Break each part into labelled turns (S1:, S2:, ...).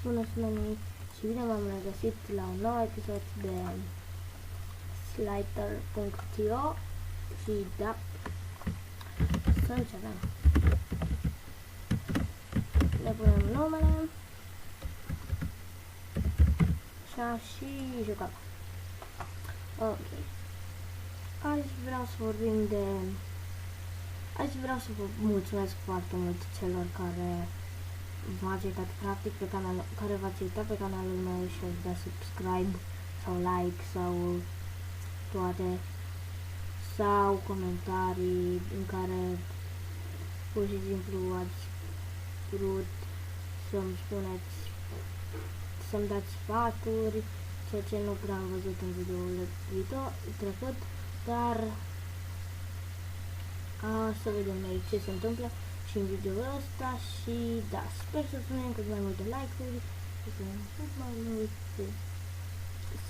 S1: Bună sumeni și bine m-am regăsit la un nou episod de Slider.io și da, să începem. Ne punem numele, așa și jucăm. Ok. Azi vreau să vă mulțumesc foarte mult celor care v-ați uitat practic pe canalul, care v-ați uitat pe canalul meu și ați dat subscribe sau like sau toate, sau comentarii în care pur și simplu ați vrut să-mi spuneți, să-mi dați sfaturi, ceea ce nu prea am văzut în videoul trecut, dar să vedem noi ce se întâmplă și în videoul ăsta și da, sper să punem cât mai multe like-uri, cât mai multe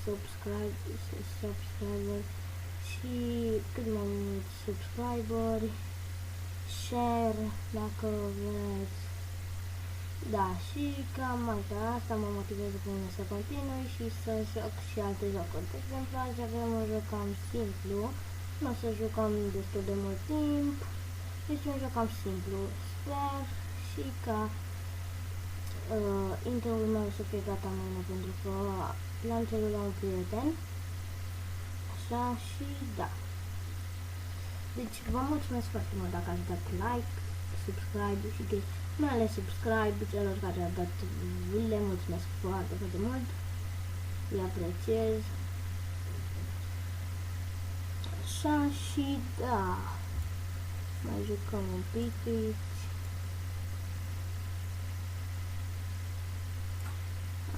S1: subscriberi și cât mai mulți subscriberi, share dacă vreți. Da, și cam asta mă motivează pe mine să continui și să joc și alte jocuri. De exemplu, azi avem un joc cam simplu, nu o să jucăm destul de mult timp, este un joc cam simplu. Sper și ca intro-ul meu să fie gata mâine, pentru că l-am cerut la un prieten. Așa și da. Deci vă mulțumesc foarte mult dacă ați dat like, subscribe și mai ales subscribe celor care au dat, le mulțumesc foarte, foarte mult, le apreciez. Așa și da, mai jucăm un pic aici.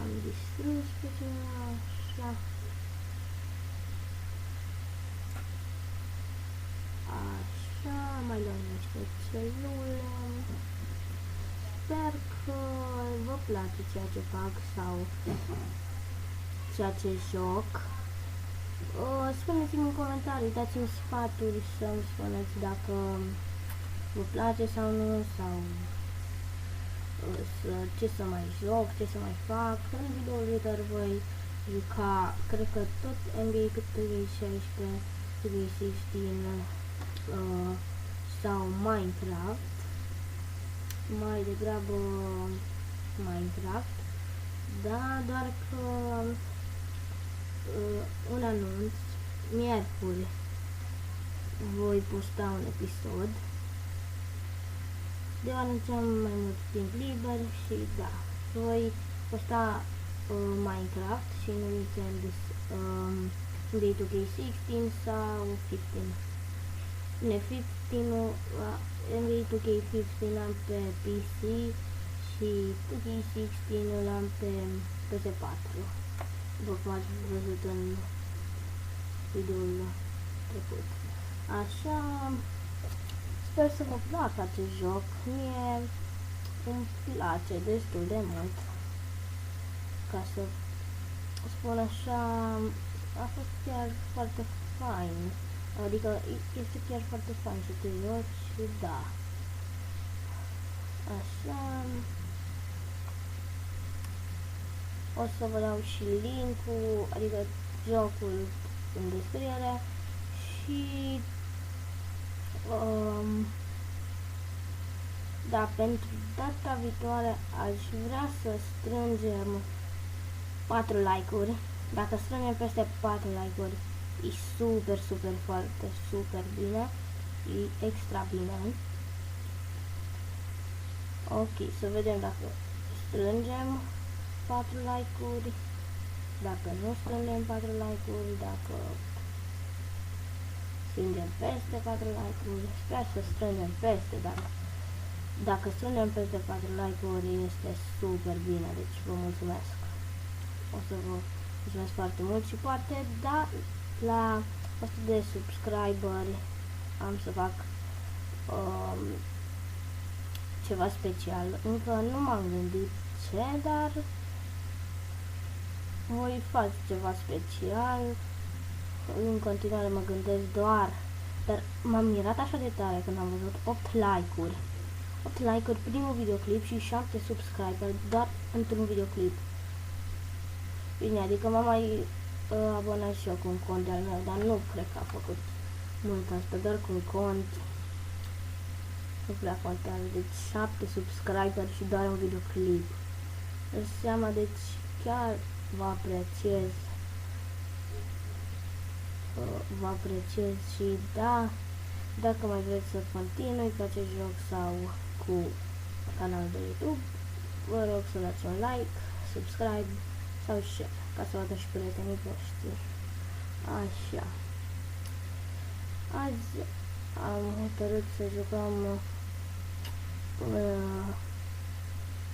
S1: Am distrus pe cineva, așa. Așa, mai luăm niște celule. Sper că vă place ceea ce fac sau ceea ce joc. Spuneți-mi în comentarii, dați-mi sfaturi să-mi spuneți dacă vă place sau nu, sau ce să mai joc, ce să mai fac. În videoul viitor voi juca, cred că tot NBA 2K16, 2K16 sau Minecraft. Mai degrabă Minecraft, da, doar că un anunț, miercuri voi posta un episod, deoarece am mai mult timp liber și da, voi posta Minecraft și în weekend NBA 2K16 sau 15. NBA 2K15 am pe PC și 2K16 am pe PS4, după cum ați văzut în videoul trecut. Așa, sper să vă placă acest joc, mie îmi place destul de mult, ca să spun așa, a fost chiar foarte fain. Adică este chiar foarte fain să te joci și da. Așa. O să vă dau și link-ul, adică jocul în descriere și da, pentru data viitoare aș vrea să strângem 4 like-uri. Dacă strângem peste 4 like-uri, e super, foarte, super bine, e extra bine. Ok, să vedem dacă strângem 4 like-uri, dacă nu strângem 4 like-uri, dacă strângem peste 4 like-uri, sper să strângem peste, dar dacă strângem peste 4 like-uri este super bine, deci vă mulțumesc. O să vă mulțumesc foarte mult și poate, da, la 100 de subscriberi am să fac ceva special. Încă nu m-am gândit ce, dar voi face ceva special. În continuare mă gândesc doar, dar m-am mirat așa de tare când am văzut 8 like-uri. 8 like-uri primul videoclip și 7 subscriber doar într-un videoclip. Bine, adică m-am mai abonat și eu cu un cont de-al meu, dar nu cred că a făcut mult asta, doar cu un cont. Nu prea contează, deci 7 subscriber și doar un videoclip. Deci seama, deci chiar vă apreciez. Vă apreciez și da, dacă mai vreți să continui cu acest joc sau cu canalul de YouTube, vă rog să dați un like, subscribe sau share, ca să vadă și prietenii voștri. Așa. Azi am hotărât să jucăm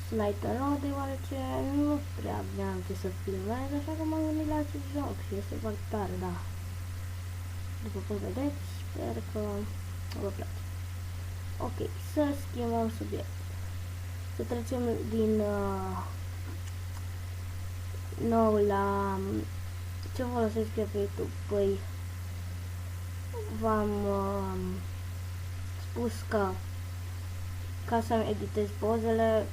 S1: Sniper Mode, deoarece nu prea aveam ce să filmez, așa că m-am gândit la acest joc și este foarte tare, da. După cum vedeți, sper că vă place. Ok, să schimbăm subiect. Să trecem din nou la ce folosesc eu pe YouTube. Păi v-am spus că ca să-mi editez pozele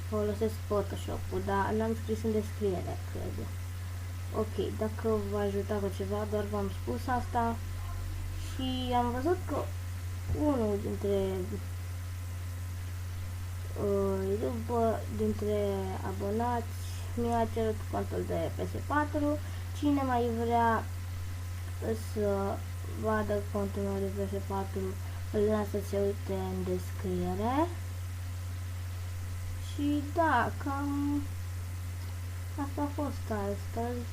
S1: folosesc Photoshop-ul, dar n-am scris în descriere, cred. Ok, dacă vă ajuta cu ceva, doar v-am spus asta și am văzut că unul dintre abonați mi-a cerut contul de PS4. Cine mai vrea să vadă contul meu de PS4, îl las să se uite în descriere. Și da, cam asta a fost astăzi.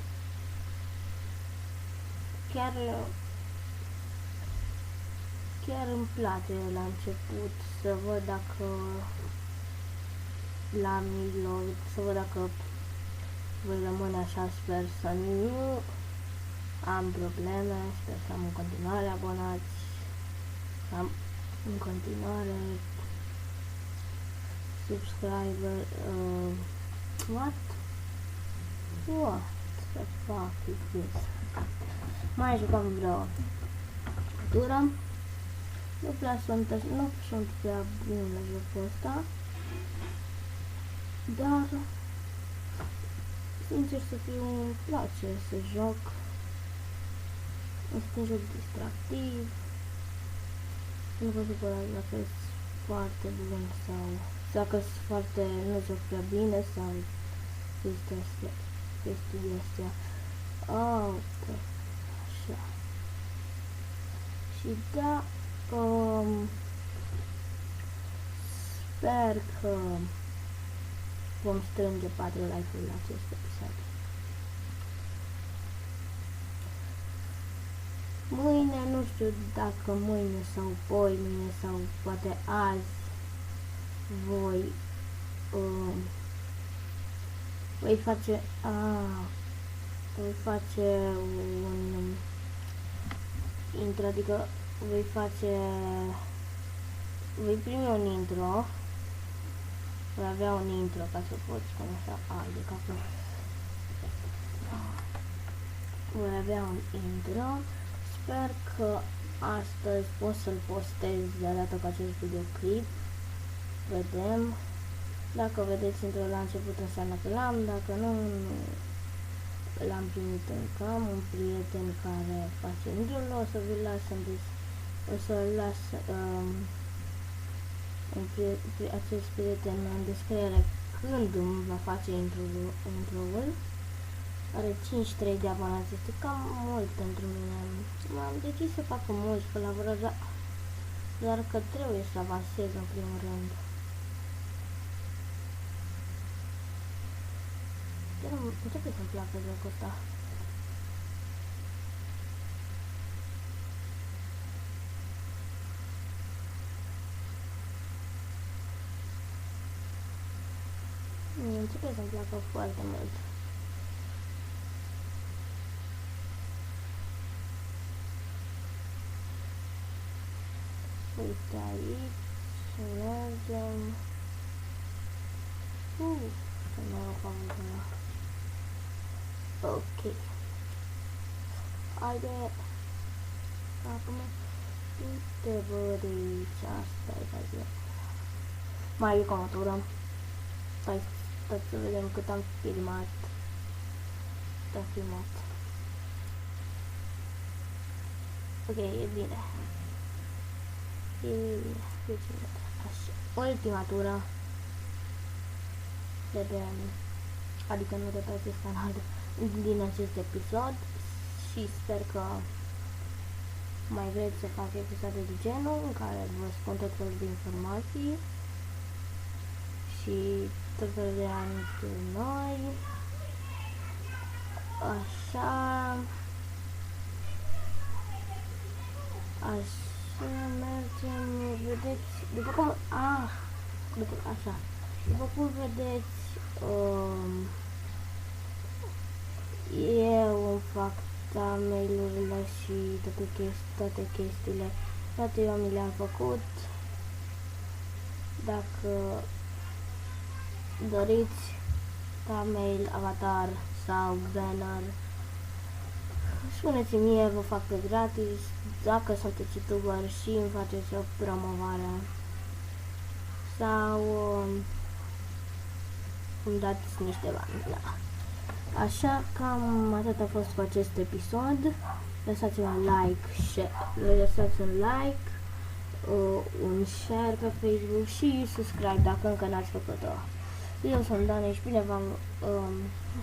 S1: Chiar îmi place la început să văd dacă la mijloc, să văd dacă voi rămâne așa, sper să nu am probleme, sper să am în continuare abonați, să am în continuare subscriber, what the fuck is this? Mai jucam vreo tură. Nu sunt prea bun la jocul ăsta, dar sincer să fiu, îmi place să joc. Este un joc distractiv. Nu vă supărați dacă sunt foarte bun sau dacă sunt foarte, nu joc prea bine sau chestii astea. Așa. Și da, sper că vom strânge 4 like-uri la acest episod. Mâine, nu știu dacă mâine sau poimâine sau poate azi voi face un intro, adică voi primi un intro, voi avea un intro, ca să pot spune așa, de capul. Voi avea un intro, sper că astăzi pot să-l postez de data cu acest videoclip, vedem. Dacă vedeți intro la început înseamnă că l-am, dacă nu, l-am primit încă. Am un prieten care face intro-ul, o să vi-l las acest prieten în descriere când îmi va face intro-ul. Are 53 de abonați, este cam mult pentru mine. M-am decis să facă mult pe la vreo, doar că trebuie să avansez în primul rând. Începe să-mi placă jocul ăsta. Începe să-mi placă foarte mult. Uite aici, să mergem. Să noroc am văzut. Ok. Haide. Acum Te văd aici, asta e ca mai e comotură. Stai să vedem cât am filmat. Am filmat. Ok, e bine. E bine. Așa. Ultima tură. Adică nu de pe acest canal, din acest episod. Și sper că mai vreți să fac episoade de genul în care vă spun tot felul de informații și tot felul de anunțuri noi. Așa mergem, vedeți, după cum vedeți, eu îmi fac thumbnail-urile și toate chestiile, toate eu mi le-am făcut. Dacă doriți thumbnail, avatar sau banner, spuneți-mi mie, vă fac pe gratis. Dacă sunteți youtuber și îmi faceți o promovare sau îmi dați niște bani, da. Așa, cam atât a fost cu acest episod. Lăsați un like, un share pe Facebook și subscribe dacă încă n-ați făcut-o. Eu sunt Dane și bine v-am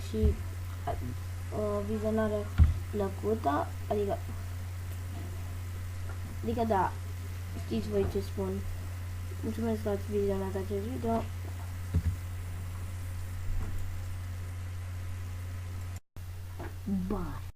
S1: și vizionare plăcută, adică da, știți voi ce spun. Mulțumesc că ați vizionat acest video. Bye.